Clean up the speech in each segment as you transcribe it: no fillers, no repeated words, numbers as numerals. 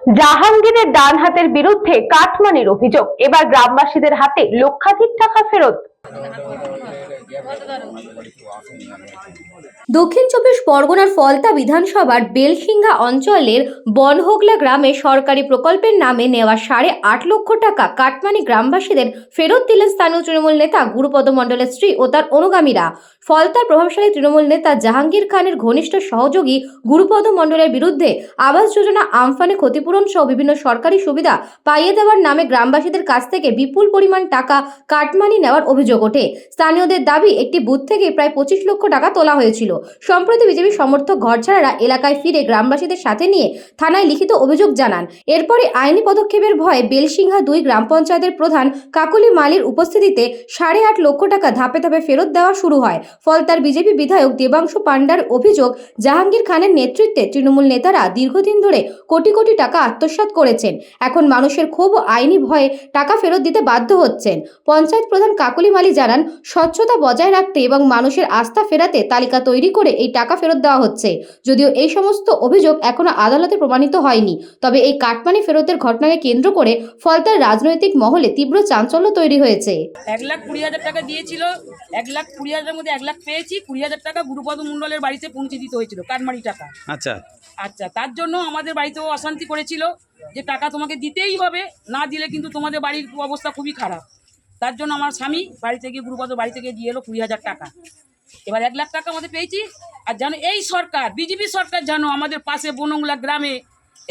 জাহাঙ্গীরের ডান হাতের বিরুদ্ধে কাটমানির অভিযোগ, এবার গ্রামবাসীদের হাতে লক্ষাধিক টাকা ফেরত। দক্ষিণ চব্বিশ পরগনার ফলতা বিধানসভার বেলসিংহা অঞ্চলের বনহোগলা গ্রামে সরকারি প্রকল্পের নামে নেওয়া 8.5 লক্ষ টাকা কাটমানি গ্রামবাসীদের ফেরত দিলেন স্থানীয় তৃণমূল নেতা গুরুপদ মণ্ডলের স্ত্রী ও তার অনুগামীরা। ফলতার প্রভাবশালী তৃণমূল নেতা জাহাঙ্গীর খানের ঘনিষ্ঠ সহযোগী গুরুপদ মণ্ডলের বিরুদ্ধে আবাস যোজনা, আমফানে ক্ষতিপূরণ সহ বিভিন্ন সরকারি সুবিধা পাইয়ে দেওয়ার নামে গ্রামবাসীদের কাছ থেকে বিপুল পরিমাণ টাকা কাটমানি নেওয়ার অভিযোগ ওঠে। স্থানীয়দের দাবি, একটি বুথ থেকে প্রায় 25 লক্ষ টাকা তোলা হয়েছিল। সম্প্রতি বিজেপি সমর্থক ঘরছাড়ারা এলাকায় ফিরে গ্রামবাসীদের সাথে নিয়ে থানায় লিখিত অভিযোগ জানান। এরপরে আইনি পদক্ষেপের ভয়ে বেলসিংহা 2 গ্রাম পঞ্চায়েতের প্রধান কাকুলি মালির উপস্থিতিতে 8.5 লক্ষ টাকা ধাপে ধাপে ফেরত দেওয়া শুরু হয়। ফলতার বিজেপি বিধায়ক দেবাংশু পান্ডার অভিযোগ, জাহাঙ্গীর খানের নেতৃত্বে তৃণমূল নেতারা দীর্ঘদিন ধরে কোটি কোটি টাকা আত্মসাৎ করেছেন। এখন মানুষের ক্ষোভ ও আইনি ভয়ে টাকা ফেরত দিতে বাধ্য হচ্ছেন। পঞ্চায়েত প্রধান কাকুলি মালি জানান, স্বচ্ছতা বজায় রাখতে এবং মানুষের আস্থা ফেরাতে তালিকা তৈরি করে এই টাকা ফেরত দেওয়া হচ্ছে। যদিও এই সমস্ত অভিযোগ এখনো আদালতে প্রমাণিত হয়নি, তবে এই কাটমানি ফেরতের ঘটনাকে কেন্দ্র করে ফলতার রাজনৈতিক মহলে তীব্র চাঞ্চল্য তৈরি হয়েছে। 1,20,000 টাকা দিয়েছিল, 1,20,000 মধ্যে 1 লাখ পেয়েছি। 20,000 টাকা গুরুপদ মণ্ডলের বাড়িতে পৌঁছে দিতে হয়েছিল, কাটমানি টাকা। আচ্ছা, তার জন্য আমাদের বাড়িতেও অশান্তি করেছিল যে টাকা তোমাকে দিতেই হবে, না দিলে কিন্তু তোমাদের বাড়ির অবস্থা খুবই খারাপ। তার জন্য আমার স্বামী বাড়ি থেকে, গুরুপদ বাড়ি থেকে দিয়ে এলো 20,000 টাকা। এবার 1 লাখ টাকা আমাদের পেয়েছি। আর জানো, এই সরকার, বিজেপি সরকার জানো আমাদের পাশে বনগলা গ্রামে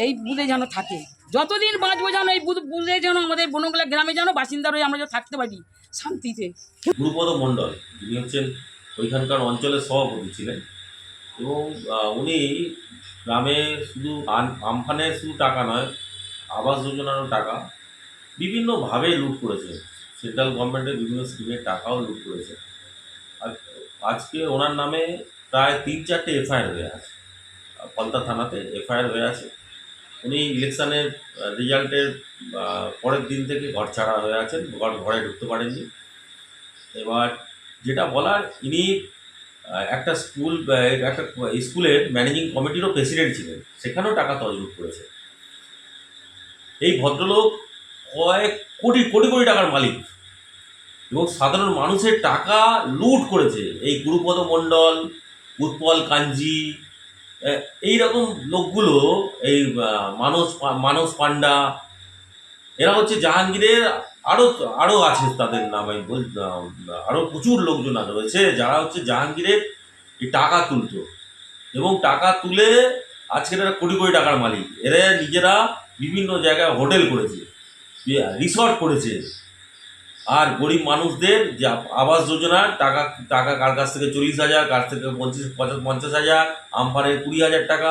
এই বুথে যেন থাকে, যতদিন বাঁচবো যেন এই বুথে যেন আমাদের বনগলা গ্রামে যেন বাসিন্দা হয়ে আমরা যেন থাকতে পারি শান্তিতে। গুরুপদ মণ্ডল যিনি হচ্ছেন ওইখানকার অঞ্চলের সভাপতি ছিলেন, এবং উনি গ্রামে শুধু আমফানের শুধু টাকা নয়, আবাস যোজনারও টাকা বিভিন্নভাবে লুট করেছে। সেন্ট্রাল গভর্নমেন্টের বিভিন্ন স্কিমের টাকাও লুট করেছে। আর আজকে ওনার নামে প্রায় 3-4টে এফআইআর হয়ে আছে, ফলতা থানাতে এফআইআর হয়ে আছে। উনি ইলেকশানের রেজাল্টের পরের দিন থেকে ঘর ছাড়া হয়ে আছেন, ঘরে ঢুকতে পারেননি। এবার যেটা বলার, ইনি একটা স্কুলের ম্যানেজিং কমিটিরও প্রেসিডেন্ট ছিলেন, সেখানেও টাকা তছরূপ করেছে। এই ভদ্রলোক কয়েক কোটি কোটি কোটি টাকার মালিক এবং সাধারণ মানুষের টাকা লুট করেছে। এই গুরুপদ মণ্ডল, উৎপল কাঞ্জি, এইরকম লোকগুলো, এই মানস পান্ডা, এরা হচ্ছে জাহাঙ্গীরের আরও আছে তাদের নাম, আমি আরও প্রচুর লোকজন রয়েছে যারা হচ্ছে জাহাঙ্গীরের এই টাকা তুলতো এবং টাকা তুলে আজকের এরা কোটি কোটি টাকার মালিক। এরা নিজেরা বিভিন্ন জায়গায় হোটেল করেছে, রিসর্ট করেছে, আর গরিব মানুষদের যে আবাস যোজনার টাকা কার কাছ থেকে 40,000, কার থেকে 50,000, আমফানের 20,000 টাকা,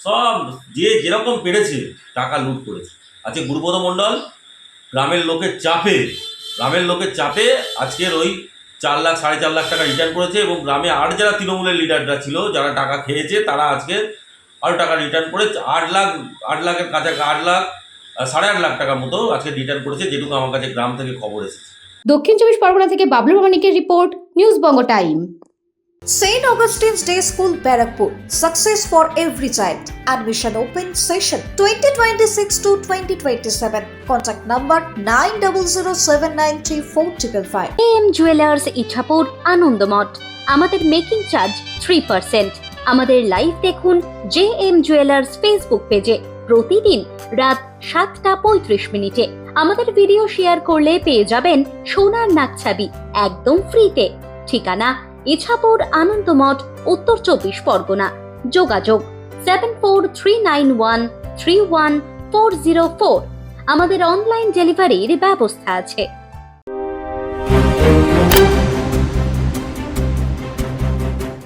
সব যে যেরকম পেরেছে টাকা লুট করেছে। আজকে গুরুপদ মণ্ডল গ্রামের লোকের চাপে আজকের ওই 4 লাখ 4.5 লাখ টাকা রিটার্ন করেছে, এবং গ্রামে আর যারা তৃণমূলের লিডাররা ছিল, যারা টাকা খেয়েছে, তারা আজকে আরও টাকা রিটার্ন করে 8 লাখের কাছে 8.5 লাখ টাকার মতো আজকে রিটার্ন করেছে, যেটুকু আমার কাছে গ্রাম থেকে খবর এসেছে। দক্ষিণ চব্বিশ পরগনা থেকে Bablu প্রামাণিকের report, news Banga time. St. Augustine's Day School, Barakpur. Success for every child. Admission open session 2026 to 2027. Contact number 9007934555. AM Jewelers Ichapur, Anandamath. আমাদের মেকিং চার্জ 3%। আমাদের লাইভ দেখুন JM Jewelers ফেসবুক পেজে প্রতিদিন রাত 7:35 আমাদের ভিডিও শেয়ার করলে পেয়ে যাবেন সোনার নাকছাবি একদম ফ্রিতে। ঠিকানা ইছাপুর, আনন্দমঠ, উত্তর 24 পরগনা। যোগাযোগ 7439131404। আমাদের অনলাইন ডেলিভারির ব্যবস্থা আছে।